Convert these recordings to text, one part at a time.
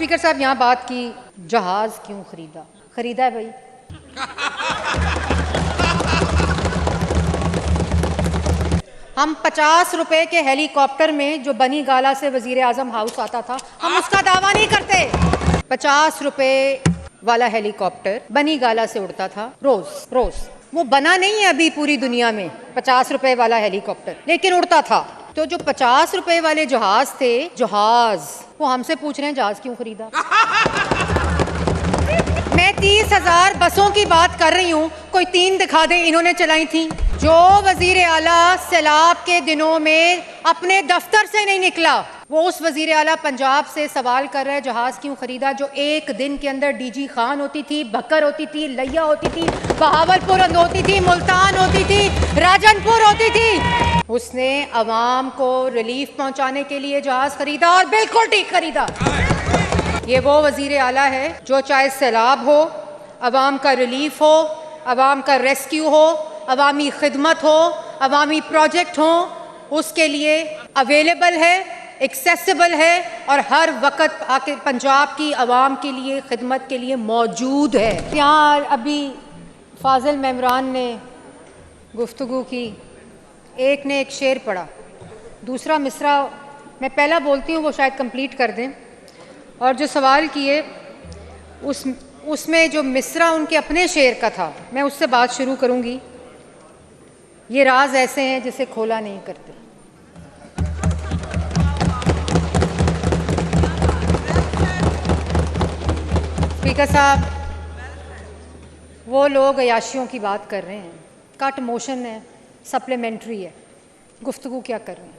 Speaker साहब यहाँ बात की जहाज क्यों खरीदा, खरीदा है भाई। हम 50 रुपए के हेलीकॉप्टर में जो बनी गाला से वजीर आजम हाउस आता था, हम उसका दावा नहीं करते। 50 रुपए वाला हेलीकॉप्टर बनी गाला से उड़ता था रोज रोज। वो बना नहीं है अभी पूरी दुनिया में 50 रुपए वाला हेलीकॉप्टर, लेकिन उड़ता था। तो जो 50 रुपए वाले जहाज थे, जहाज, वो हमसे पूछ रहे हैं जहाज क्यों खरीदा। मैं 30,000 बसों की बात कर रही हूँ, कोई 3 दिखा दे इन्होंने चलाई थी। जो वजीर आला सैलाब के दिनों में अपने दफ्तर से नहीं निकला, वो उस वजीर आला पंजाब से सवाल कर रहे हैं जहाज क्यों खरीदा, जो एक दिन के अंदर डीजी खान होती थी, बकर होती थी, लैया होती थी, बहावलपुर होती थी, मुल्तान होती थी, राजनपुर होती थी। उसने अवाम को रिलीफ पहुंचाने के लिए जहाज खरीदा और बिल्कुल ठीक खरीदा। ये वो वजीर आला है जो चाहे सैलाब हो, अवाम का रिलीफ हो, अवाम का रेस्क्यू हो, अवामी खिदमत हो, अवामी प्रोजेक्ट हो, उसके लिए अवेलेबल है, एक्सेसिबल है और हर वक्त आके पंजाब की अवाम के लिए खिदमत के लिए मौजूद है। यहाँ अभी फाजिल मेमरान ने गुफ्तगू की, एक ने एक शेर पढ़ा, दूसरा मिसरा मैं पहला बोलती हूँ, वो शायद कंप्लीट कर दें। और जो सवाल किए उसमें जो मिसरा उनके अपने शेर का था, मैं उससे बात शुरू करूँगी। ये राज ऐसे हैं जिसे खोला नहीं करते। स्पीकर साहब, वो लोग अयाशियों की बात कर रहे हैं, कट मोशन है, सप्लीमेंट्री है, गुफ्तगू क्या कर रहे हैं।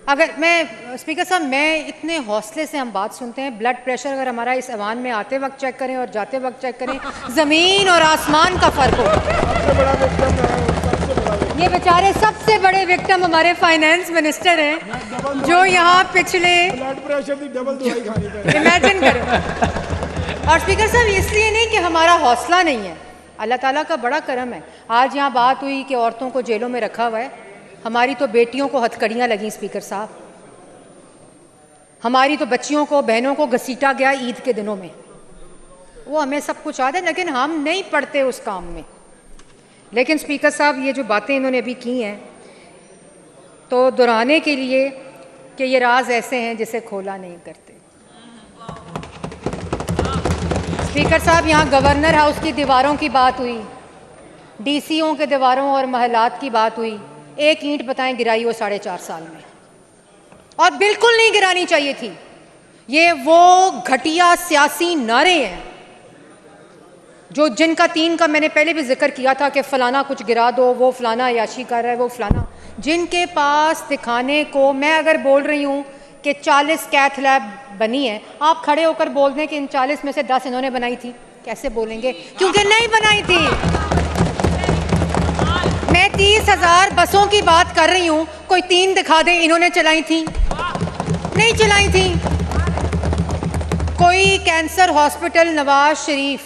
अगर मैं स्पीकर साहब, मैं इतने हौसले से हम बात सुनते हैं, ब्लड प्रेशर अगर हमारा इस ऐवान में आते वक्त चेक करें और जाते वक्त चेक करें, ज़मीन और आसमान का फ़र्क हो। ये बेचारे सबसे बड़े विक्टिम हमारे फाइनेंस मिनिस्टर हैं, जो यहाँ पिछले ब्लड प्रेशर की डबल दवाई खानी पड़े। इमेजिन करें। और स्पीकर साहब, इसलिए नहीं कि हमारा हौसला नहीं है, अल्लाह ताला का बड़ा करम है। आज यहाँ बात हुई कि औरतों को जेलों में रखा हुआ है, हमारी तो बेटियों को हथकड़ियाँ लगीं स्पीकर साहब, हमारी तो बच्चियों को, बहनों को घसीटा गया ईद के दिनों में। वो हमें सब कुछ याद है, लेकिन हम नहीं पढ़ते उस काम में। लेकिन स्पीकर साहब, ये जो बातें इन्होंने अभी की हैं, तो दोहराने के लिए कि ये राज ऐसे हैं जिसे खोला नहीं करते। स्पीकर साहब, यहाँ गवर्नर हाउस की दीवारों की बात हुई, डीसीओ के दीवारों और महलात की बात हुई। एक ईंट बताएं गिराई हो 4.5 साल में, और बिल्कुल नहीं गिरानी चाहिए थी। ये वो घटिया सियासी नारे हैं जो जिनका 3 का मैंने पहले भी जिक्र किया था कि फलाना कुछ गिरा दो, वो फलाना अयाशी कर रहा है, वो फलाना, जिनके पास दिखाने को, मैं अगर बोल रही हूँ कि 40 कैथ लैब बनी है, आप खड़े होकर बोल दें कि इन 40 में से 10 इन्होंने बनाई थी, कैसे बोलेंगे? क्योंकि नहीं बनाई थी। मैं 30,000 बसों की बात कर रही हूँ, कोई 3 दिखा दे इन्होंने चलाई थी, नहीं चलाई थी। कोई कैंसर हॉस्पिटल नवाज शरीफ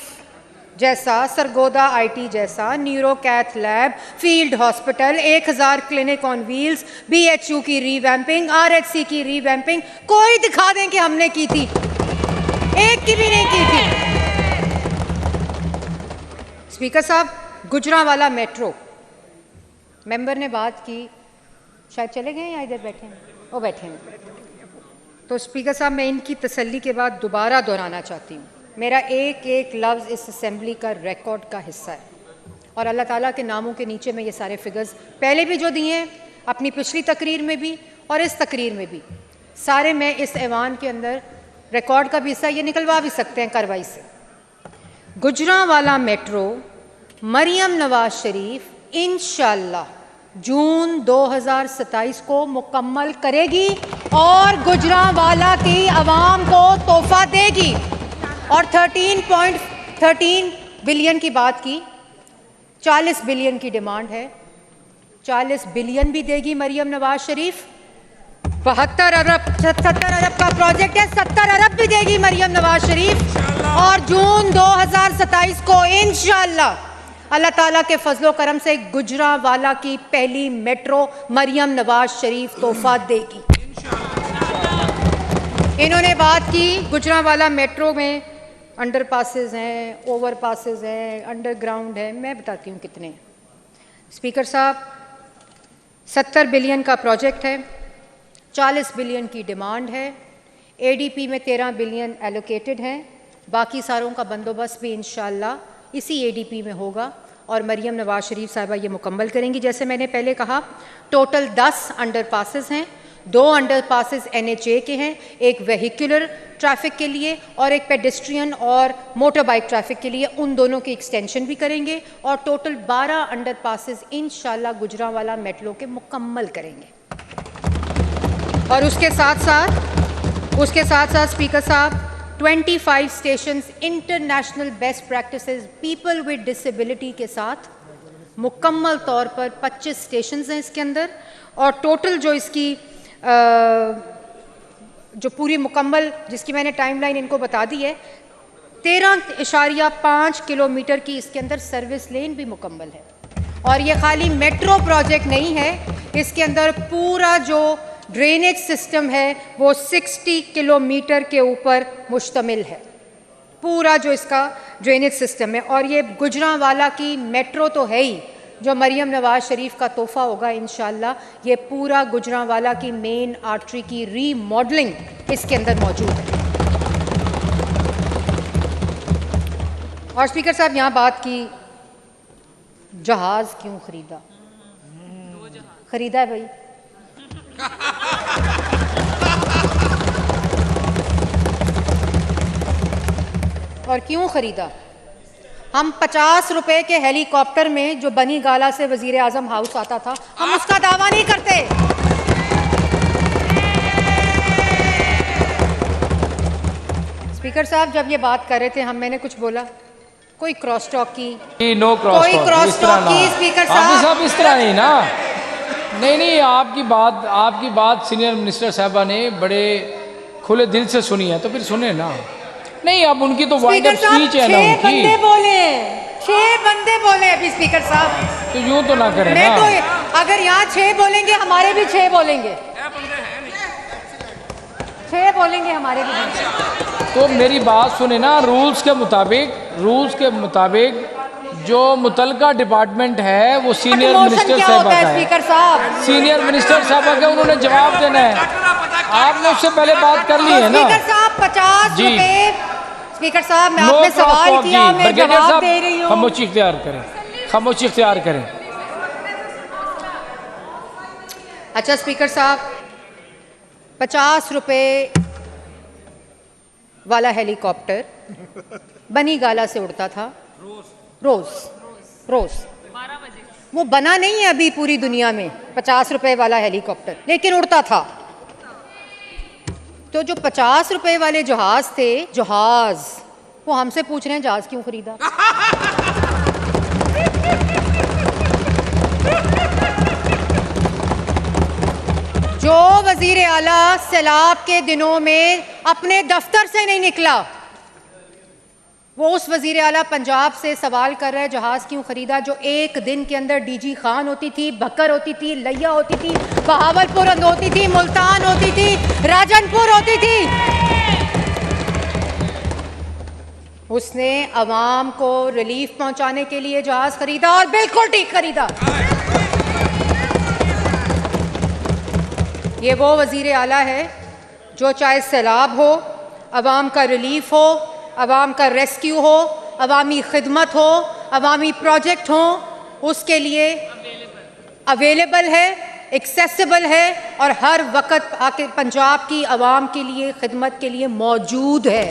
जैसा, सरगोदा आईटी जैसा, neuro cath lab, field hospital, 1000 clinic on wheels, BHU की रीवैम्पिंग, आरएचसी की रीवैम्पिंग, कोई दिखा दें कि हमने की थी, एक की भी नहीं की थी। स्पीकर साहब, गुजरांवाला मेट्रो, मेंबर ने बात की, शायद चले गए या इधर बैठे हैं, वो बैठे हैं। तो स्पीकर साहब, मैं इनकी तसल्ली के बाद दोबारा दोहराना चाहती हूँ, मेरा एक एक लफ्ज़ इस असेंबली का रिकॉर्ड का हिस्सा है, और अल्लाह ताला के नामों के नीचे मैं ये सारे फिगर्स पहले भी जो दिए हैं, अपनी पिछली तकरीर में भी और इस तकरीर में भी, सारे मैं इस ऐवान के अंदर रिकॉर्ड का भी हिस्सा, ये निकलवा भी सकते हैं कार्रवाई से। गुजरांवाला मेट्रो मरियम नवाज शरीफ इंशाअल्लाह जून 2027 को मुकम्मल करेगी और गुजरांवाला की आवाम को तोहफा देगी। और 13.13 बिलियन की बात की, 40 बिलियन की डिमांड है, 40 बिलियन भी देगी मरियम नवाज शरीफ। 72 अरब 70 अरब का प्रोजेक्ट है, 70 अरब भी देगी मरियम नवाज शरीफ। और जून 2027 को इंशाअल्लाह अल्लाह ताला के फजलो करम से गुजरांवाला की पहली मेट्रो मरियम नवाज शरीफ तोहफा देगी। इन्होंने बात की गुजरांवाला मेट्रो में अंडर पासेस हैं, ओवर पासेस हैं, अंडरग्राउंड है। मैं बताती हूँ कितने हैं। स्पीकर साहब, 70 बिलियन का प्रोजेक्ट है, 40 बिलियन की डिमांड है, एडीपी में 13 बिलियन एलोकेटेड हैं, बाकी सारों का बंदोबस्त भी इंशाल्लाह इसी एडीपी में होगा और मरियम नवाज शरीफ साहिबा ये मुकम्मल करेंगी। जैसे मैंने पहले कहा, टोटल 10 अंडर पासेस हैं, 2 अंडर पासेस NHA के हैं, एक वेहिकुलर ट्रैफिक के लिए और एक पेडेस्ट्रियन और मोटर बाइक ट्रैफिक के लिए। उन दोनों की एक्सटेंशन भी करेंगे और टोटल 12 अंडर पासेस इंशाल्लाह गुजरांवाला मेट्रो के मुकम्मल करेंगे। और उसके साथ साथ स्पीकर साहब, 25 stations international best practices people with disability के साथ मुकम्मल तौर पर 25 स्टेशंस हैं इसके अंदर। और टोटल जो इसकी जो पूरी मुकम्मल जिसकी मैंने टाइमलाइन इनको बता दी है, 13.5 किलोमीटर की इसके अंदर सर्विस लेन भी मुकम्मल है। और ये खाली मेट्रो प्रोजेक्ट नहीं है, इसके अंदर पूरा जो ड्रेनेज सिस्टम है वो 60 किलोमीटर के ऊपर मुश्तमिल है, पूरा जो इसका ड्रेनेज सिस्टम है। और ये गुजरांवाला की मेट्रो तो है ही, जो मरियम नवाज शरीफ का तोहफा होगा इंशाल्लाह, ये पूरा गुजरांवाला की मेन आर्टरी की रीमॉडलिंग इसके अंदर मौजूद है। और स्पीकर साहब, यहाँ बात की जहाज क्यों खरीदा? खरीदा है भाई। और क्यों खरीदा? हम 50 रुपए के हेलीकॉप्टर में जो बनी गाला से वजीर आजम हाउस आता था, हम उसका दावा नहीं करते। स्पीकर साहब, जब ये बात कर रहे थे मैंने कुछ बोला? कोई क्रॉस टॉक की? नो क्रॉस कोई क्रॉस टॉक की स्पीकर साहब इस तरह नहीं ना। नहीं, आपकी बात सीनियर मिनिस्टर साहबा ने बड़े खुले दिल से सुनी है, तो फिर सुने ना। नहीं, अब उनकी तो वाइंड अप स्पीच है ना उनकी। 6 बंदे बोले अभी स्पीकर साहब, तो यूं तो ना करें ना। तो अगर यहाँ 6 बोलेंगे, हमारे भी 6 बोलेंगे, 6 बोलेंगे हमारे भी। तो मेरी बात सुने ना, रूल्स के मुताबिक जो मुतलका डिपार्टमेंट है वो सीनियर मिनिस्टर साहब का है। स्पीकर साहब, सीनियर मिनिस्टर साहब का उन्होंने जवाब देना है। आपने उससे पहले बात कर ली है ना। स्पीकर साहब, 50 रुपए। स्पीकर साहब, मैं आपने सवाल किया, मैं जवाब दे रही हूँ। खामोशी इख्तियार करें। अच्छा स्पीकर साहब, 50 रुपए वाला हेलीकॉप्टर बनी गाला से उड़ता था रोज। वो बना नहीं है अभी पूरी दुनिया में 50 रुपए वाला हेलीकॉप्टर, लेकिन उड़ता था। तो जो 50 रुपए वाले जहाज थे, वो हमसे पूछ रहे हैं जहाज क्यों खरीदा? जो वजीर आला सैलाब के दिनों में अपने दफ्तर से नहीं निकला, वो उस वजीर आला पंजाब से सवाल कर रहा है जहाज क्यों खरीदा, जो एक दिन के अंदर डीजी खान होती थी, बकर होती थी, लैया होती थी, बहावलपुर होती थी, मुल्तान होती थी, राजनपुर होती थी। उसने अवाम को रिलीफ पहुंचाने के लिए जहाज खरीदा और बिल्कुल ठीक खरीदा। ये वो वजीर आला है जो चाहे सैलाब हो, अवाम का रिलीफ हो, अवाम का रेस्क्यू हो, अवामी खिदमत हो, अवामी प्रोजेक्ट हो, उसके लिए अवेलेबल है, एक्सेसिबल है और हर वक्त आके पंजाब की अवाम के लिए खिदमत के लिए मौजूद है।